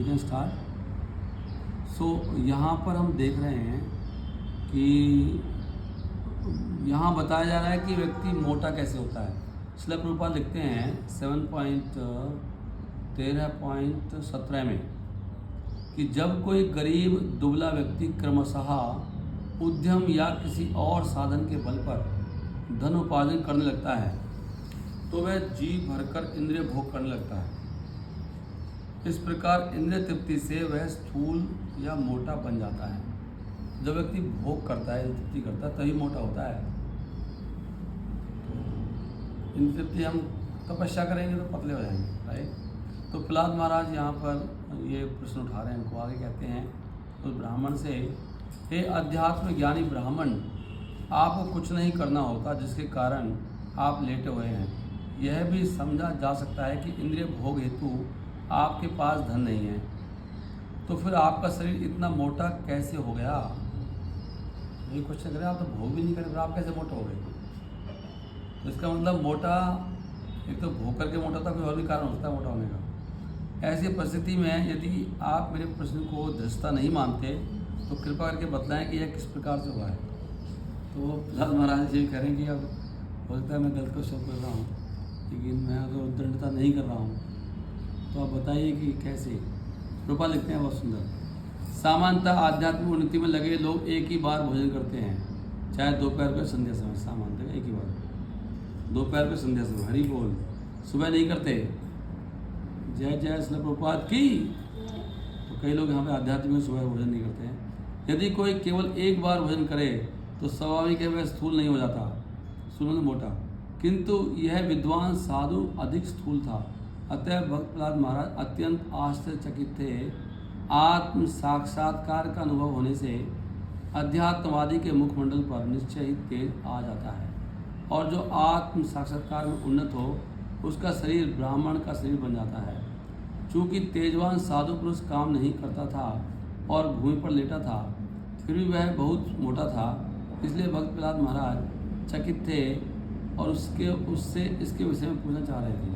Can start. सो यहाँ पर हम देख रहे हैं कि यहाँ बताया जा रहा है कि व्यक्ति मोटा कैसे होता है। श्रील प्रभुपाद लिखते हैं 7.13.17 में कि जब कोई गरीब दुबला व्यक्ति क्रमशः उद्यम या किसी और साधन के बल पर धन उपार्जन करने लगता है तो वह जी भरकर इंद्रिय भोग करने लगता है। इस प्रकार इंद्रिय तृप्ति से वह स्थूल या मोटा बन जाता है। जब व्यक्ति भोग करता है, तृप्ति करता है, तभी मोटा होता है। इंद्रिय तृप्ति हम तपस्या करेंगे तो पतले हो जाएंगे, राइट। तो प्रहलाद महाराज यहाँ पर ये प्रश्न उठा रहे हैं। उनको आगे कहते हैं उस ब्राह्मण से, हे अध्यात्म ज्ञानी ब्राह्मण, आपको कुछ नहीं करना होता जिसके कारण आप लेटे हुए हैं। यह भी समझा जा सकता है कि इंद्रिय भोग हेतु आपके पास धन नहीं है, तो फिर आपका शरीर इतना मोटा कैसे हो गया। ये क्वेश्चन करें, आप तो भोग भी नहीं करें, फिर आप कैसे मोटा हो गए। तो इसका मतलब मोटा, एक तो भोग करके मोटा था, कोई और भी कारण होता है मोटा होने का। ऐसी परिस्थिति में यदि आप मेरे प्रश्न को दृढ़ता नहीं मानते तो कृपा करके बतलाएं कि यह किस प्रकार से हुआ है। तो प्रहलाद महाराज जी कह कि अब हो सकता है मैं गलत क्वेश्चन कर रहा हूँ, लेकिन मैं अगर दृढ़ता नहीं कर रहा हूँ तो आप बताइए कि कैसे। रूपा लिखते हैं बहुत सुंदर, सामान्यतः आध्यात्मिक उन्नति में लगे लोग एक ही बार भोजन करते हैं, चाहे दोपहर को संध्या समय। सामान्यतः एक ही बार, दोपहर को संध्या समय, हरि बोल। सुबह नहीं करते, जय जय श्रील प्रभुपाद की। तो कई लोग यहाँ पे आध्यात्मिक सुबह भोजन नहीं करते हैं। यदि कोई केवल एक बार भोजन करे तो स्वाभाविक है वह स्थूल नहीं हो जाता, स्थूल में मोटा, किंतु यह विद्वान साधु अधिक स्थूल था। अतः भक्त प्रहलाद महाराज अत्यंत आश्चर्यचकित थे। आत्म साक्षात्कार का अनुभव होने से अध्यात्मवादी के मुखमंडल पर निश्चय ही तेज आ जाता है, और जो आत्म साक्षात्कार में उन्नत हो उसका शरीर ब्राह्मण का शरीर बन जाता है। चूँकि तेजवान साधु पुरुष काम नहीं करता था और भूमि पर लेटा था, फिर भी वह बहुत मोटा था, इसलिए भक्त प्रहलाद महाराज चकित थे और उससे इसके विषय में पूछना चाह रहे थे।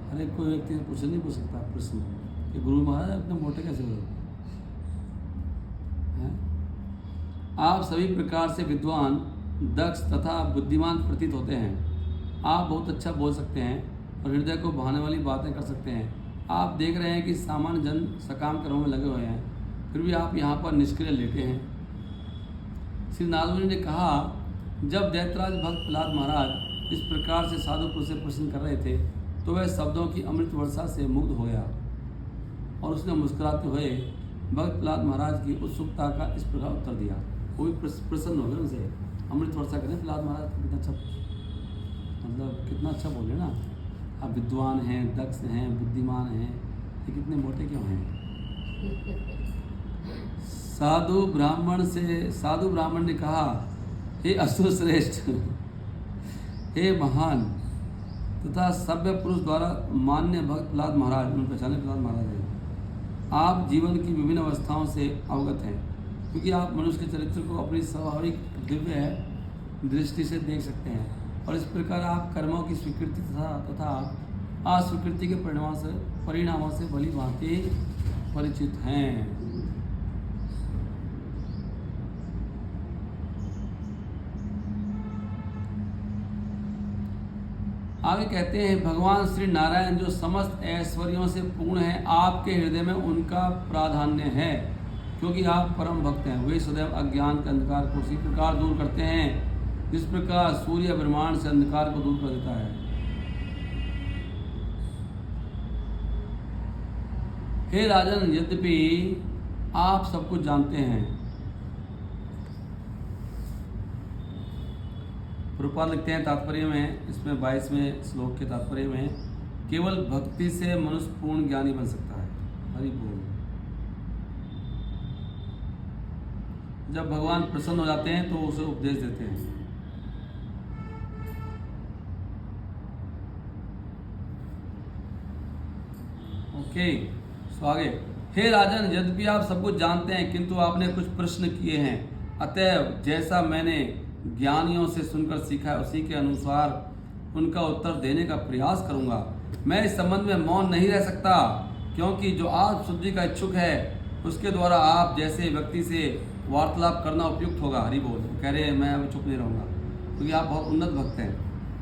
हर एक कोई व्यक्ति पूछ नहीं पूछ सकता प्रश्न कि गुरु महाराज अपने मोटे कैसे हो। आप सभी प्रकार से विद्वान, दक्ष तथा बुद्धिमान प्रतीत होते हैं। आप बहुत अच्छा बोल सकते हैं और हृदय को भाने वाली बातें कर सकते हैं। आप देख रहे हैं कि सामान्य जन सकाम कर्मों में लगे हुए हैं, फिर भी आप यहाँ पर निष्क्रिय लेटे हैं। श्री नारद ने कहा, जब दैत्यराज भक्त प्रहलाद महाराज इस प्रकार से साधु पुरुष से प्रश्न कर रहे थे तो वह शब्दों की अमृत वर्षा से मुग्ध हो गया और उसने मुस्कुराते हुए भक्त प्रहलाद महाराज की उत्सुकता का इस प्रकार उत्तर दिया। वो भी प्रसन्न हो गए उनसे। अमृत वर्षा करें प्रहलाद महाराज, कितना अच्छा, मतलब कितना अच्छा बोले ना। आप विद्वान हैं, दक्ष हैं, बुद्धिमान हैं, ये कितने मोटे क्यों हैं। साधु ब्राह्मण ने कहा, हे असुर श्रेष्ठ, हे महान तथा सभ्य पुरुष द्वारा मान्य भक्त प्रहलाद महाराज, उन्होंने पहचाने प्रहलाद महाराज हैं। आप जीवन की विभिन्न अवस्थाओं से अवगत हैं, क्योंकि आप मनुष्य के चरित्र को अपनी स्वाभाविक दिव्य दृष्टि से देख सकते हैं, और इस प्रकार आप कर्मों की स्वीकृति तथा अस्वीकृति के परिणामों से भली भांति परिचित हैं। आगे कहते हैं, भगवान श्री नारायण जो समस्त ऐश्वर्यों से पूर्ण है, आपके हृदय में उनका प्राधान्य है, क्योंकि आप परम भक्त हैं। वे सदैव अज्ञान के अंधकार को उसी प्रकार दूर करते हैं जिस प्रकार सूर्य ब्रह्मांड से अंधकार को दूर कर देता है। हे राजन, यद्यपि आप सब कुछ जानते हैं, प्रभुपाद लिखते हैं तात्पर्य में, इसमें 22वें श्लोक के तात्पर्य में, केवल भक्ति से मनुष्य पूर्ण ज्ञानी बन सकता है। हरि बोल। जब भगवान प्रसन्न हो जाते हैं तो उसे उपदेश देते हैं। ओके, सो आगे, हे राजन, यद्यपि आप सब कुछ जानते हैं किंतु आपने कुछ प्रश्न किए हैं, अतएव जैसा मैंने ज्ञानियों से सुनकर सीखा है उसी के अनुसार उनका उत्तर देने का प्रयास करूंगा। मैं इस संबंध में मौन नहीं रह सकता। क्योंकि जो आत्म शुद्धि का इच्छुक है उसके द्वारा आप जैसे व्यक्ति से वार्तालाप करना उपयुक्त होगा। हरि बोल। कह रहे हैं मैं अभी चुप नहीं रहूँगा क्योंकि आप बहुत उन्नत भक्त हैं,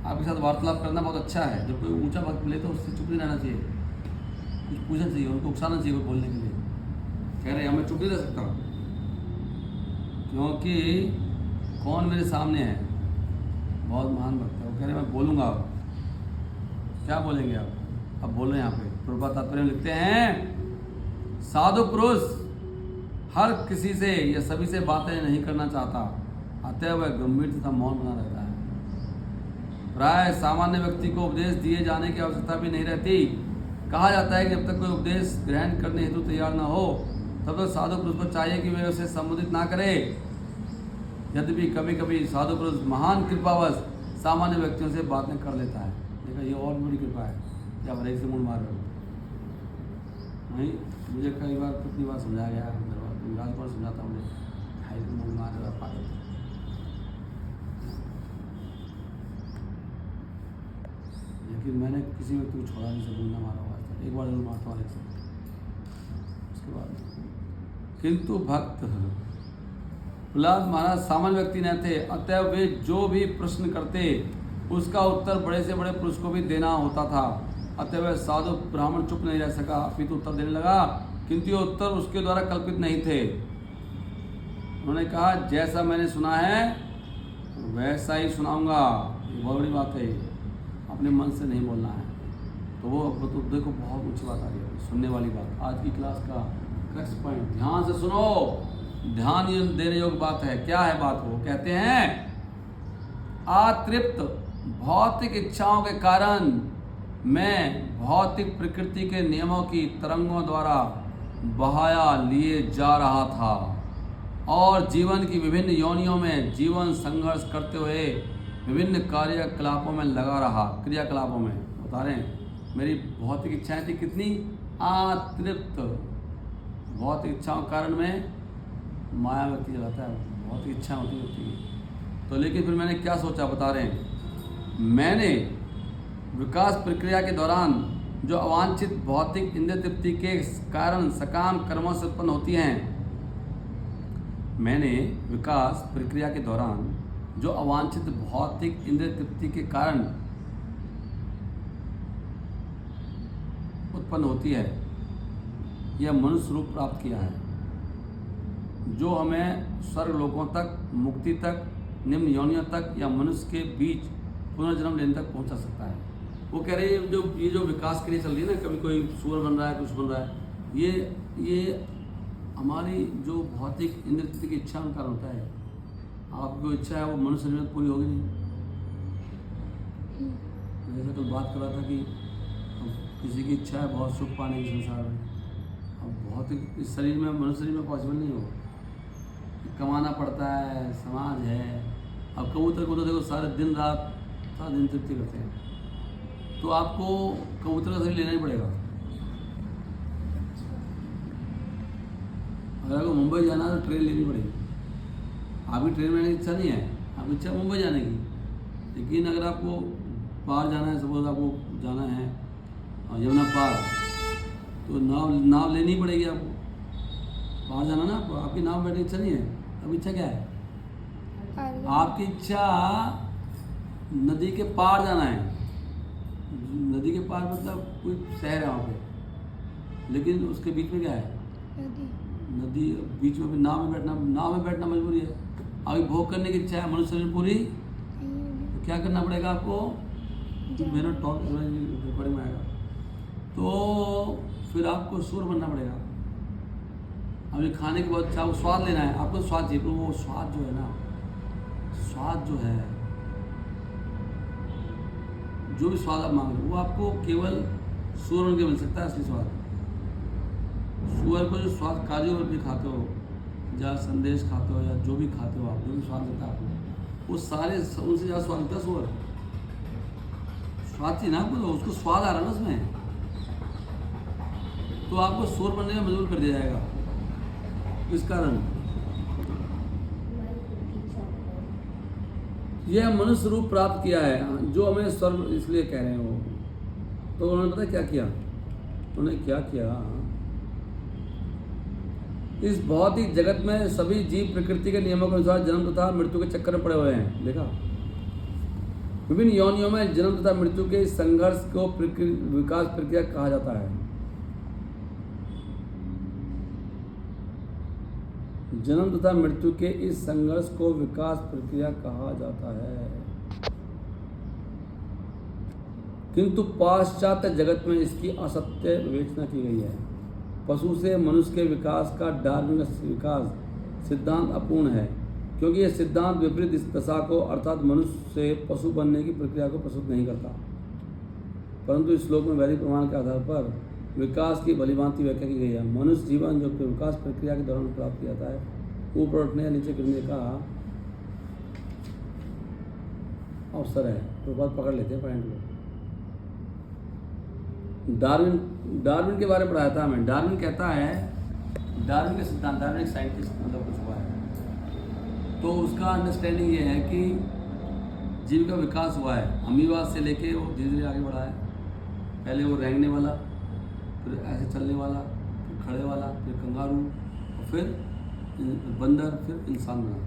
आपके साथ वार्तालाप करना बहुत अच्छा है। जब कोई ऊंचा भक्त मिले तो उससे चुप नहीं रहना चाहिए, कुछ पूछना चाहिए, उनको उकसाना चाहिए कोई बोलने के लिए। कह रहे हैं मैं चुप नहीं रह सकता क्योंकि कौन मेरे सामने है, बहुत महान भक्त है। वो कह रहे हैं मैं बोलूँगा। अब क्या बोलेंगे आप? अब बोल रहे हैं यहाँ पे प्रभुपाद तात्पर्य में लिखते हैं साधु पुरुष हर किसी से या सभी से बातें नहीं करना चाहता, अतः वह गंभीर तथा मौन बना रहता है। प्राय सामान्य व्यक्ति को उपदेश दिए जाने की आवश्यकता भी नहीं रहती। कहा जाता है कि जब तक कोई उपदेश ग्रहण करने हेतु तैयार न हो तब तक साधु पुरुष को चाहिए कि वह उसे संबोधित ना करे। यद्यपि कभी कभी साधु पुरुष महान कृपावश सामान्य व्यक्तियों से बातें कर लेता है। देखा ये और बड़ी कृपा है कि आप हरेक से मुंड मार रहे हो। नहीं, मुझे कई बार कितनी बार समझाया गया, राजपाल समझाता मुझे भाई को मुंड मार रहा पागल। लेकिन मैंने किसी व्यक्ति को छोड़ा नहीं, से मुंडा मारा हुआ था, एक बार जरूर मारता हूँ एक से। उसके बाद किंतु भक्त प्रहलाद महाराज सामान्य व्यक्ति न थे, अतः वे जो भी प्रश्न करते उसका उत्तर बड़े से बड़े पुरुष को भी देना होता था। अतः वह साधु ब्राह्मण चुप नहीं रह सका, अपितु उत्तर देने लगा, किंतु ये उत्तर उसके द्वारा कल्पित नहीं थे। उन्होंने कहा जैसा मैंने सुना है वैसा ही सुनाऊंगा। ये बहुत बड़ी बात है, अपने मन से नहीं बोलना है। तो देखो बहुत ऊंची बात आ रही है, सुनने वाली बात। आज की क्लास का क्रक्स पॉइंट, ध्यान से सुनो, ध्यान देने योग्य बात है। क्या है बात? वो कहते हैं अतृप्त भौतिक इच्छाओं के कारण मैं भौतिक प्रकृति के नियमों की तरंगों द्वारा बहाया लिए जा रहा था और जीवन की विभिन्न योनियों में जीवन संघर्ष करते हुए विभिन्न कार्यकलापों में लगा रहा। क्रियाकलापों में बता रहे हैं मेरी भौतिक इच्छाएं थी कितनी अतृप्त। भौतिक इच्छाओं के कारण में माया व्यक्ति जलाता है, भौतिक इच्छा होती है। तो लेकिन फिर मैंने क्या सोचा, बता रहे हैं मैंने विकास प्रक्रिया के दौरान जो अवांछित भौतिक इंद्रिय तृप्ति के कारण सकाम कर्मों से उत्पन्न होती हैं, मैंने विकास प्रक्रिया के दौरान जो अवांछित भौतिक इंद्रिय तृप्ति के कारण उत्पन्न होती है यह मनुष्य रूप प्राप्त किया है, जो हमें स्वर्ग लोकों तक, मुक्ति तक, निम्न योनियों तक या मनुष्य के बीच पुनर्जन्म लेने तक पहुंचा सकता है। वो कह रहे हैं ये जो विकास क्रिया चल रही है ना, कभी कोई सूअर बन रहा है, कुछ बन रहा है, ये हमारी जो भौतिक इंद्रिय की इच्छा का कारण होता है। आपको इच्छा है वो मनुष्य में पूरी होगी नहीं। जैसे कल बात कर रहा था कि किसी की इच्छा है बहुत सुख पाने की संसार में, अब भौतिक इस शरीर में, मनुष्य शरीर में पॉसिबल नहीं होगा, कमाना पड़ता है, समाज है। अब कबूतर को तो देखो सारे दिन रात सारा दिन तृप्ति करते हैं, तो आपको कबूतर का शरीर लेना ही पड़ेगा। अगर आपको मुंबई जाना है तो ट्रेन लेनी पड़ेगी। आपकी ट्रेन में इच्छा नहीं है, आपकी इच्छा मुंबई जाने की, लेकिन अगर आपको पार जाना है, सपोज आपको जाना है यमुना पार, तो नाव लेनी पड़ेगी आपको, पार जाना ना। आपकी नाव बैठने की इच्छा नहीं है, अब इच्छा क्या है? आपकी इच्छा नदी के पार जाना है। नदी के पार मतलब कोई शहर है वहाँ पे, लेकिन उसके बीच में क्या है? नदी बीच में भी नाव में बैठना मजबूरी है। अभी भोग करने की इच्छा है मनुष्य शरीर पूरी, तो क्या करना पड़ेगा आपको? मेरा टॉक रिकॉर्डिंग में आएगा, तो फिर आपको सूर बनना पड़ेगा। अभी खाने के बाद अच्छा वो स्वाद लेना है, आपको स्वाद चाहिए, तो वो स्वाद जो है ना, स्वाद जो है, जो भी स्वाद आप मांग रहे हो वो आपको केवल सूअर बन के मिल सकता है। असली स्वाद सूअर को जो स्वाद काजू भी खाते हो या संदेश खाते हो या जो भी खाते हो आप, जो भी स्वाद लेता है आपको, वो सारे उनसे ज़्यादा स्वाद लेता है सूअर। स्वाद चाहिए ना आपको, तो उसको स्वाद आ रहा है ना उसमें, तो आपको सूअर बनने में मजबूर कर दिया जाएगा। इस कारण यह मनुष्य रूप प्राप्त किया है, जो हमें स्वर्ग इसलिए कह रहे हैं वो। तो उन्होंने पता क्या किया, उन्होंने क्या किया, इस भौतिक जगत में सभी जीव प्रकृति के नियमों के अनुसार जन्म तथा मृत्यु के चक्कर में पड़े हुए हैं। देखा, विभिन्न योनियों में जन्म तथा मृत्यु के इस संघर्ष को विकास प्रक्रिया कहा जाता है। जन्म तथा मृत्यु के इस संघर्ष को विकास प्रक्रिया कहा जाता है। किंतु पाश्चात्य जगत में इसकी असत्य विवेचना की गई है। पशु से मनुष्य के विकास का डार्विन विकास सिद्धांत अपूर्ण है, क्योंकि यह सिद्धांत विपरीत इस दशा को अर्थात मनुष्य से पशु बनने की प्रक्रिया को प्रस्तुत नहीं करता, परंतु इस श्लोक में वैदिक प्रमाण के आधार पर विकास की भलीभांति व्याख्या की गई है। मनुष्य जीवन जो कि विकास प्रक्रिया के दौरान प्राप्त किया जाता है, ऊपर उठने या नीचे गिरने का अवसर है। तो बात पकड़ लेते हैं पॉइंट को। डार्विन के बारे में पढ़ाया था हमें। डार्विन कहता है, डार्विन के सिद्धांत, डार्विन एक साइंटिस्ट मतलब कुछ हुआ है, तो उसका अंडरस्टैंडिंग ये है कि जीव का विकास हुआ है। अमीबा से लेके वो धीरे धीरे आगे बढ़ा है। पहले वो रेंगने वाला, फिर ऐसे चलने वाला, फिर खड़े वाला, फिर कंगारू, और फिर बंदर, फिर इंसान बना।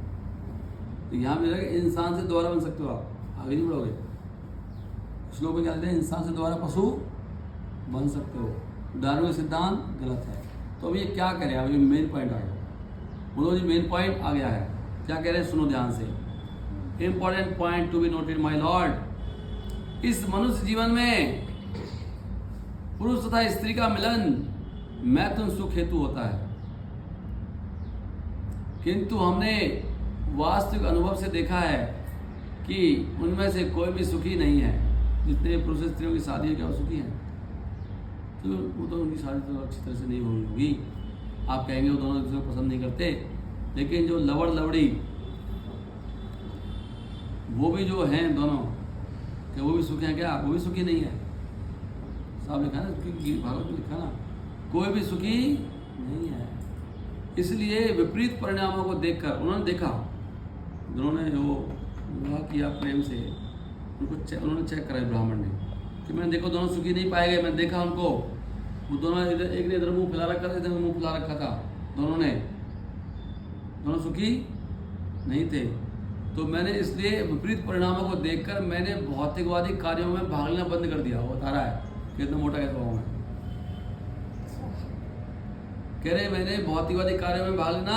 तो यहाँ भी लगे इंसान से दोबारा बन सकते हो आप, आगे नहीं बढ़ोगे। कुछ लोग क्या कहते हैं, इंसान से दोबारा पशु बन सकते हो। डार्विन सिद्धांत गलत है। तो अब ये क्या करें, अभी मेन पॉइंट आ गया, बोलो जी मेन पॉइंट आ गया है। क्या कह रहे हैं, सुनो ध्यान से। Important point to be noted my Lord. इस मनुष्य जीवन में पुरुष तथा स्त्री का मिलन मैथुन सुख हेतु होता है, किंतु हमने वास्तविक अनुभव से देखा है कि उनमें से कोई भी सुखी नहीं है। जितने पुरुष स्त्रियों की शादी है, क्या वो सुखी हैं? तो वो तो उनकी शादी तो अच्छी तरह से नहीं हुई होगी। आप कहेंगे वो दोनों एक दूसरे को पसंद नहीं करते, लेकिन जो लवड़ लवड़ी वो भी जो हैं दोनों, क्या वो भी सुखी हैं? क्या वो भी सुखी नहीं है? साहब लिखा ना, भागवत में लिखा ना, कोई भी सुखी नहीं है। इसलिए विपरीत परिणामों को देखकर उन्होंने देखा, दोनों ने जो विवाह किया प्रेम से, उन्होंने चेक कराया ब्राह्मण ने कि मैंने देखो दोनों सुखी नहीं पाए गए। मैंने देखा उनको, वो दोनों इधर, एक ने इधर मुंह फैला रखा था, इधर मुंह फैला रखा था, दोनों सुखी नहीं थे। तो मैंने इसलिए विपरीत परिणामों को देखकर मैंने भौतिकवादी कार्यों में भाग लेना बंद कर दिया। वो बता रहा है कितना मोटा कहता हूँ मैं, कह रहे मैंने भौतिकवादी कार्यों में भाग लेना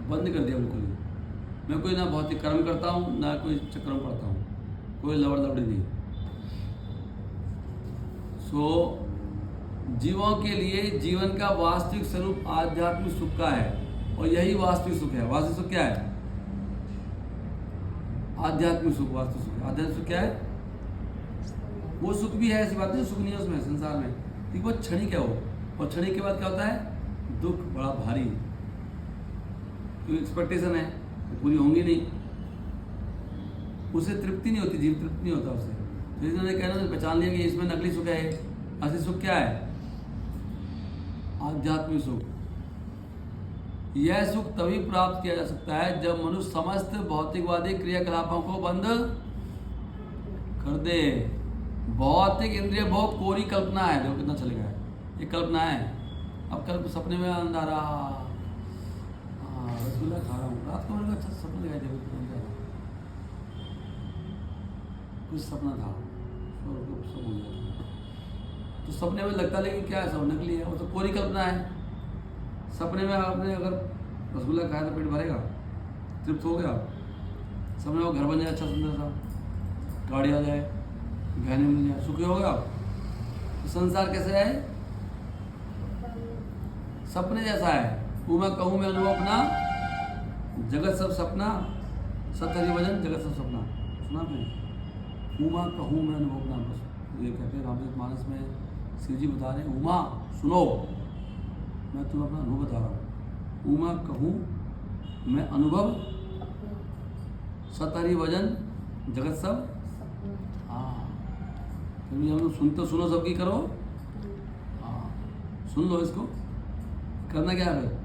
बंद कर दिया बिल्कुल। मैं कोई ना भौतिक कर्म करता हूँ, ना कोई चक्र में पड़ता हूँ, कोई लवड़ लवड़ी नहीं। जीवों के लिए जीवन का वास्तविक स्वरूप आध्यात्मिक सुख का है, और यही वास्तविक सुख है। वास्तविक सुख क्या है? आध्यात्मिक सुख। वास्तविक सुख, आध्यात्मिक सुख क्या है? वो सुख भी है, ऐसी बात नहीं सुख नहीं है उसमें संसार में, ठीक वो क्षणिक है वो। और क्षणिक के बाद क्या होता है? दुख बड़ा भारी, क्योंकि एक्सपेक्टेशन है पूरी होंगी नहीं, उसे तृप्ति नहीं होती, जीव तृप्ति नहीं होता उसे। तो इसने कहना पहचान लिया कि इसमें नकली सुख है, असली सुख क्या है? आध्यात्मिक सुख। यह सुख तभी प्राप्त किया जा सकता है जब मनुष्य समस्त भौतिकवादी क्रियाकलापों को बंद कर दे। भौतिक इंद्रिय बहुत कोरी कल्पना है, देखो कितना चलेगा, ये कल्पना है। अब कल सपने में अंधारा, रसगुल्ला खा रहा हूँ, रात को मेरे को अच्छा सपना दिखाई दे, कुछ सपना था, सब हो गया। तो सपने में लगता लेकिन क्या है, सब नकली है, वो तो कोरी कल्पना है। सपने में आपने अगर रसगुल्ला खाया तो पेट भरेगा, तृप्त हो गया। सपने में घर बन जाए अच्छा सुंदर सा, गाड़ी आ जाए, गहने मिल जाए, सुखी हो गया। तो संसार कैसे है? सपने जैसा है। मैं कहूँ मैं अनुभव अपना, जगत सब सपना, सतहरि वजन जगत सब सपना। सुना आपने? उमा कहूँ मैं अनुभव अपना, बस ये कहते हैं रामचरित मानस में शिव जी बता रहे हैं, उमा सुनो, मैं तुम्हें अपना अनुभव बता रहा हूँ। उमा कहूँ मैं अनुभव, सतहरि वजन जगत सब। हाँ, फिर भी हम लोग सुनते सुनो सबकी करो। हाँ, सुन लो, इसको करना क्या है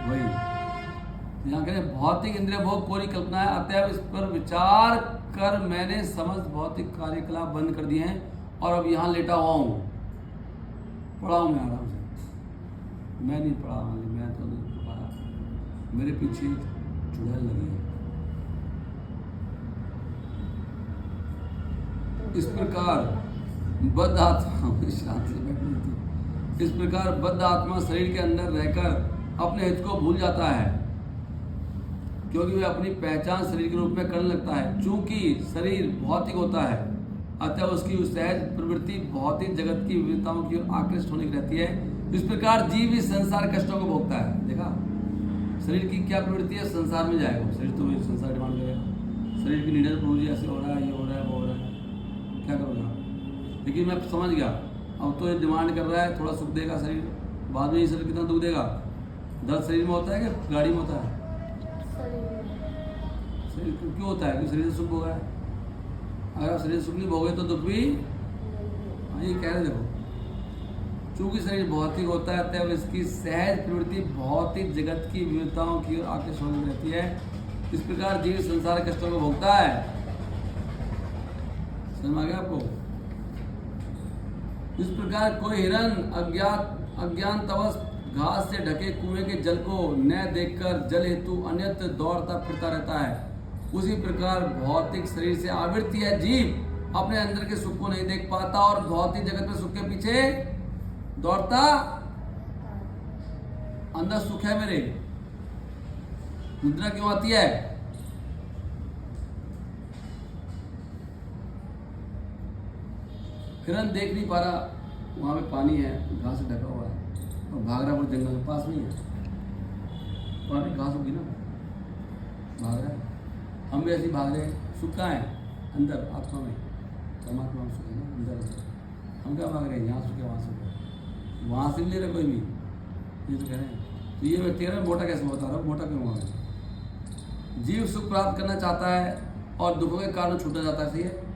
वही। यहाँ कह रहे भौतिक इंद्रिय भोग कोरी कल्पना है, अतएव इस पर विचार कर मैंने समस्त भौतिक कार्यकलाप बंद कर दिए हैं और अब यहाँ लेटा हुआ हूँ। पढ़ा हूँ मैं आराम से, मैं नहीं पढ़ा, मैं तो नहीं पढ़ा, मेरे पीछे चुड़ैल लगी है। इस प्रकार बद्ध आत्मा शांत से बैठनी थी। इस प्रकार बद्ध आत्मा शरीर के अंदर रहकर अपने हित को भूल जाता है, क्योंकि वह अपनी पहचान शरीर के रूप में करने लगता है। चूंकि शरीर भौतिक होता है, अतः उसकी सहज प्रवृत्ति भौतिक जगत की विविधताओं की ओर आकृष्ट होने की रहती है। इस प्रकार जीव इस संसार कष्टों को भोगता है। देखा, शरीर की क्या प्रवृत्ति है, संसार में जाएगा शरीर, तो संसार डिमांड करेगा। शरीर की नीडर प्रभु जी ऐसे हो रहा है, ये हो रहा है, वो हो रहा है, क्या करोगे। लेकिन मैं समझ गया, अब तो ये डिमांड कर रहा है, थोड़ा सुख देगा शरीर, बाद में ये शरीर कितना दुख देगा। दर्द शरीर में होता है कि गाड़ी में होता है? शरीर क्यों होता है? क्योंकि शरीर से सुख भोगा है। अगर आप शरीर से सुख नहीं भोगे तो दुख भी, हाँ ये कह रहे देखो, चूंकि शरीर भौतिक होता है तब इसकी सहज प्रवृत्ति भौतिक जगत की विविधताओं की ओर आकृष्ट होने रहती है। इस प्रकार जीव संसार कष्टों को भोगता है। समझ में आ गया आपको? इस प्रकार कोई हिरन अज्ञानतवश घास से ढके कुएं के जल को न देखकर जल हेतु अन्यत्र दौड़ता फिरता रहता है, उसी प्रकार भौतिक शरीर से आवृत्ति है जीव अपने अंदर के सुख को नहीं देख पाता और भौतिक जगत में सुख के पीछे दौड़ता। अंदर सुख है मेरे, निद्रा क्यों आती है? हिरन देख नहीं पा रहा, वहां पे पानी है, घास से ढका हुआ है और भाग रहा, पूरे जंगल के पास नहीं है, पानी घास होगी ना, भाग रहा है। हम भी ऐसे ही भाग रहे हैं, सुख कहाँ है? अंदर आत्मा में, परमात्मा में सुख है ना, अंदर। हम क्या भाग रहे हैं? यहाँ सुख है, वहाँ सुख है, वहाँ से नहीं ले रहे कोई भी, ये तो कह रहे हैं। तो ये मैं तेरा मोटा कैसे बता रहा हूँ, मोटा क्यों हुआ? जीव सुख प्राप्त करना चाहता है और दुखों के कारण छूटा जाता है, सही है।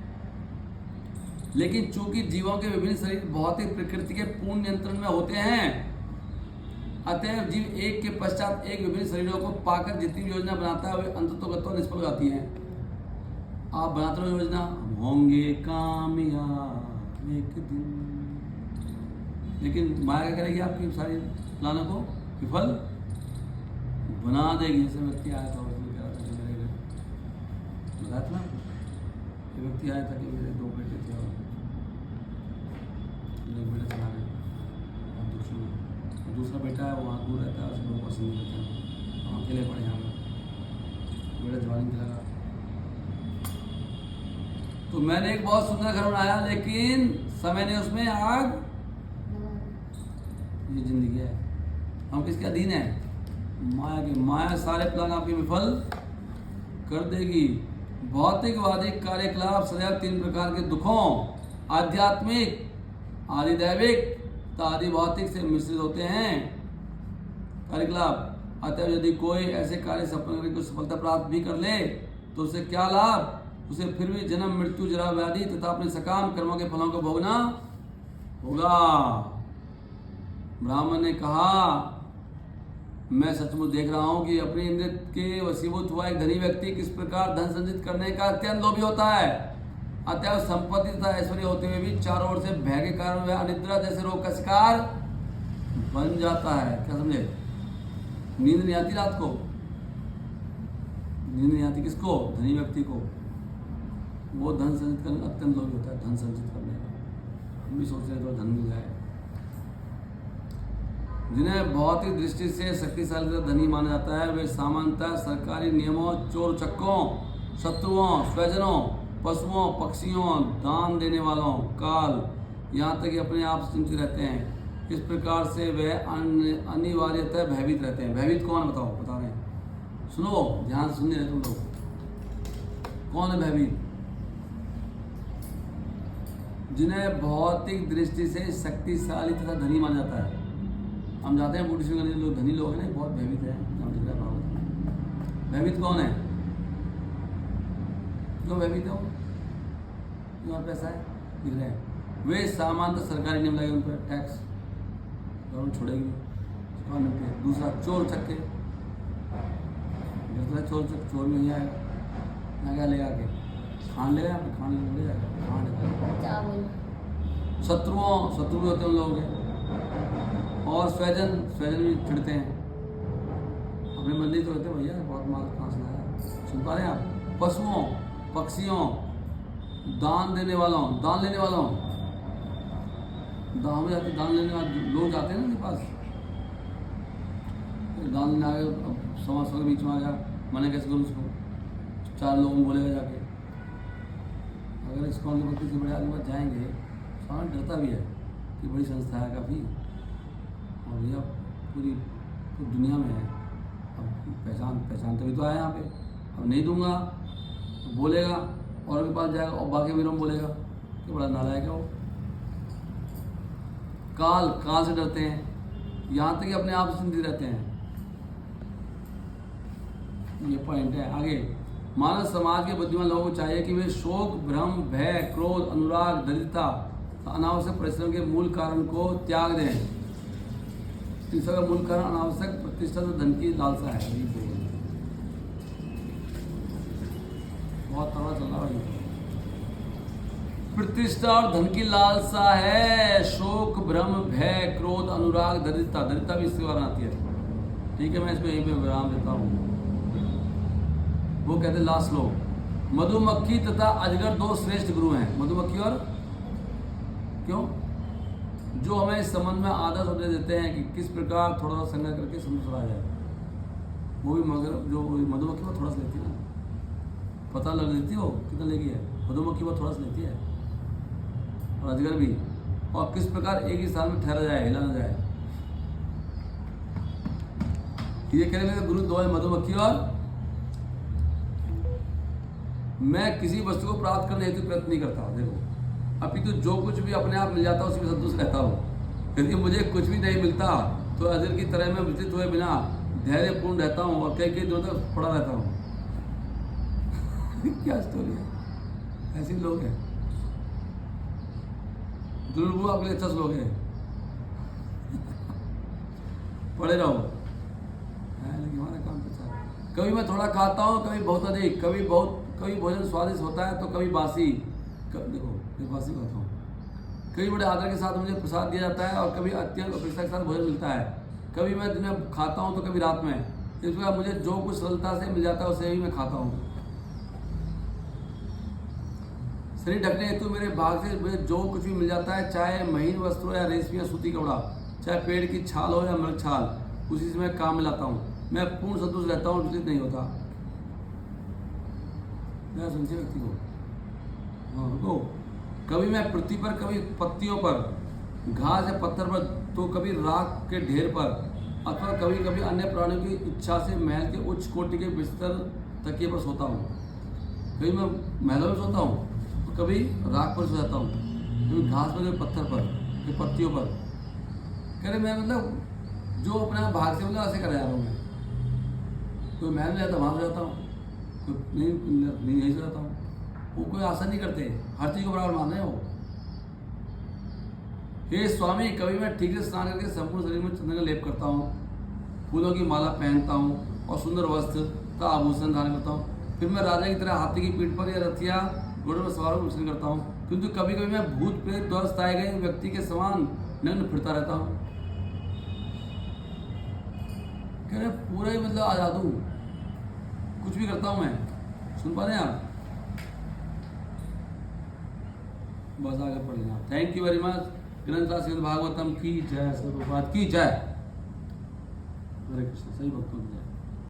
लेकिन चूंकि जीवों के विभिन्न शरीर भौतिक प्रकृति के पूर्ण नियंत्रण में होते हैं, अतएव जीव एक के पश्चात एक विभिन्न शरीरों को पाकर जितनी योजना बनाता है वे अंततोगत्वा निष्फल हो जाती हैं। आप बनाते हो योजना, होंगे कामयाब एक दिन, लेकिन माया क्या करेगी? आपकी सारी प्लानों को विफल बना देगी। जैसे व्यक्ति आया था, उसने कहा था कि मेरे घर बताया था ना, व्यक्ति आया था कि मेरे 2 बेटे थे और एक बेटा चला गया, दूसरा बेटा है वो वहाँ दूर रहता है, उसे लोग पसंद नहीं करते हैं, हम अकेले पड़े यहाँ पर, बेटा जवानी के लगा। तो मैंने एक बहुत सुंदर घर बनाया, लेकिन समय ने उसमें आग, ये जिंदगी है। हम किसके अधीन है? माया की। माया सारे प्लान आपके विफल कर देगी। भौतिकवादी कार्यकलाप सदैव 3 प्रकार के दुखों, आध्यात्मिक, आदिदैविक तथा आदि भौतिक से मिश्रित होते हैं कार्यकलाप। अतः यदि कोई ऐसे कार्य सफल करके कुछ सफलता प्राप्त भी कर ले तो उसे क्या लाभ? उसे फिर भी जन्म, मृत्यु, जरा, व्याधि तथा अपने सकाम कर्मों के फलों को भोगना होगा। ब्राह्मण ने कहा, मैं सचमुच देख रहा हूं कि अपने इंद्र के वशीभूत हुआ एक धनी व्यक्ति किस प्रकार धन संचित करने का अत्यंत लोभी होता है। अतः संपत्ति तथा ऐश्वर्य होते हुए भी चारों ओर से भय के कारण वह अनिद्रा जैसे रोग का शिकार बन जाता है। क्या समझे? नींद नहीं आती रात को, नींद नहीं आती किसको? धनी व्यक्ति को। वो धन संचित करने अत्यंत लोभी होता है, धन संचित करने का। हम भी सोच रहे तो धन मिल जाए। जिन्हें भौतिक दृष्टि से शक्तिशाली तथा धनी माना जाता है वे सामान्यतः सरकारी नियमों, चोर चक्कों, शत्रुओं, स्वजनों, पशुओं, पक्षियों, दान देने वालों, काल, यहाँ तक कि अपने आप से चिंतित रहते हैं। इस प्रकार से वे अनिवार्यतः भयभीत रहते हैं। भयभीत कौन? बताओ, बता रहे हैं, सुनो, ध्यान से सुनने रहे तुम लोग। कौन है भयभीत? जिन्हें भौतिक दृष्टि से शक्तिशाली तथा धनी माना जाता है। हम जाते हैं बूढ़ी सिंह, लोग धनी लोग हैं ना, बहुत भयभीत है। भयभीत कौन है? क्यों भयभीत हो? क्यों पैसा है दिख रहे हैं? वे सामान्यतः सरकारी नियम लगे उन पर, टैक्स गवर्नमेंट छोड़ेगी। दूसरा चोर चक्के, चोर में नहीं आएगा, यहाँ क्या लेगा के खान लेगा, खान ले जाएगा, खान लेगा। शत्रु होते हैं उन लोगों के, और स्वजन भी चिढ़ते हैं, अपने मन नहीं तो कहते भैया बहुत माल कहाँ से लाया। सुन पा रहे हैं आप? पशुओं, पक्षियों, दान देने वालों, दान लेने वालों, दान में जाते, दान लेने वाले लोग जाते हैं ना उनके पास, दान लेने आ गए, अब समाज के बीच में आ गया, मैंने कैसे करूँ उसको, 4 लोगों को बोलेगा जाके। अगर इस्कॉन के किसी बड़े आदमी पास जाएंगे, सामान डरता भी है कि बड़ी संस्था है काफ़ी, और भैया पूरी दुनिया में है, अब पहचान तभी तो आया यहाँ पे, अब नहीं दूंगा तो बोलेगा और भी पास जाएगा और बाकी मेरे में बोलेगा कि बड़ा नालायक है वो। काल से डरते हैं, यहाँ तक कि अपने आप से चिंतित रहते हैं। ये पॉइंट है। आगे, मानव समाज के बुद्धिमान लोगों को चाहिए कि वे शोक, भ्रम, भय, क्रोध, अनुराग, दरिद्रता, अनावश्यक परिश्रम के मूल कारण को त्याग दें। तीसरा का मूल कारण अनावश्यक प्रतिष्ठा तो धन की लालसा है। बहुत तगड़ा चल रहा है, प्रतिष्ठा और धन की लालसा है। शोक, भ्रम, भय, क्रोध, अनुराग, दरिद्रता भी इसके बारे में आती है। ठीक है, मैं इसमें यहीं पे विराम देता हूँ। वो कहते हैं लास्ट श्लोक, मधुमक्खी तथा अजगर 2 श्रेष्ठ गुरु हैं। मधुमक्खी और क्यों, जो हमें इस संबंध में आदर्श उपदेश देते हैं कि किस प्रकार थोड़ा सा संग्रह करके संतुष्ट आ जाए। वो भी मगर जो मधुमक्खी वो थोड़ा सा लेती है ना, पता लग देती हो कितना लेगी है, मधुमक्खी वो थोड़ा सा लेती है, और अजगर भी। और किस प्रकार एक ही स्थान में ठहरा जाए, हिला न जाए। ये कह रहे गुरु 2 है, मधुमक्खी और मैं किसी वस्तु को प्राप्त करने हेतु प्रयत्न नहीं करता। देखो, अभी तो जो कुछ भी अपने आप मिल जाता है उसी में संतुष्ट रहता हूँ। यदि मुझे कुछ भी नहीं मिलता तो अजर की तरह मैं विचलित हुए बिना धैर्यपूर्ण रहता हूँ और कई दिनों तक पड़ा रहता हूँ। क्या स्टोरी है, ऐसे लोग हैं। दुर्लभ आपके लिए अच्छा श्लोक है, पढ़े रहो। लेकिन हमारा काम तो अच्छा, कभी मैं थोड़ा खाता हूँ, कभी बहुत अधिक, कभी भोजन स्वादिष्ट होता है तो कभी बासी। देखो मैं बासी खाता हूँ। कभी बड़े आदर के साथ मुझे प्रसाद दिया जाता है और कभी अत्यंत अपेक्षा के साथ भोजन मिलता है। कभी मैं दिन में खाता हूँ तो कभी रात में। इस प्रकार मुझे जो कुछ सरलता से मिल जाता है उसे ही मैं खाता हूँ। शरीर ढकने हेतु मेरे भाग से मुझे जो कुछ भी मिल जाता है, चाहे महीन वस्त्र हो या रेशमी या सूती कपड़ा, चाहे पेड़ की छाल हो या मृग छाल, उसी से मैं काम में लाता हूँ। मैं पूर्ण संतुष्ट रहता हूँ, विचलित नहीं होता। मैं संशय व्यक्ति को रुको, कभी मैं पृथ्वी पर, कभी पत्तियों पर, घास या पत्थर पर, तो कभी राख के ढेर पर, अथवा कभी कभी अन्य प्राणियों की इच्छा से महल के उच्च कोटि के बिस्तर तकिए पर सोता हूँ। कभी मैं महलों में सोता हूँ तो कभी राख पर सो जाता हूँ, कभी घास पर, कभी पत्थर पर, कभी पत्तियों पर। कह रहे मैं मतलब जो अपना भाग से मतलब ऐसे कर रहा हूँ। मैं कोई महल में जाता वहाँ से जाता हूँ, नहीं यही से रहता हूँ। वो कोई आशा नहीं करते, हर चीज़ को बराबर मान रहे हो। हे स्वामी, कभी मैं ठीक से स्नान करके संपूर्ण शरीर में चंदन का लेप करता हूँ, फूलों की माला पहनता हूँ और सुंदर वस्त्र का आभूषण धारण करता हूँ। फिर मैं राजा की तरह हाथी की पीठ पर या रथिया घोड़े में सवार होकर करता हूँ। किंतु कभी कभी मैं भूत प्रेत द्वारा सताए गए व्यक्ति के समान नग्न फिरता रहता हूँ। कह रहे पूरा ही मतलब आजाद हूँ, कुछ भी करता हूँ मैं। सुन पा रहे हैं आप? बस आगे पढ़ लेना। Thank you very much. ग्रंथ श्रीमद् भागवतम की जय, सर्वपाद की जय। हरे कृष्ण। सही भक्तों की जय।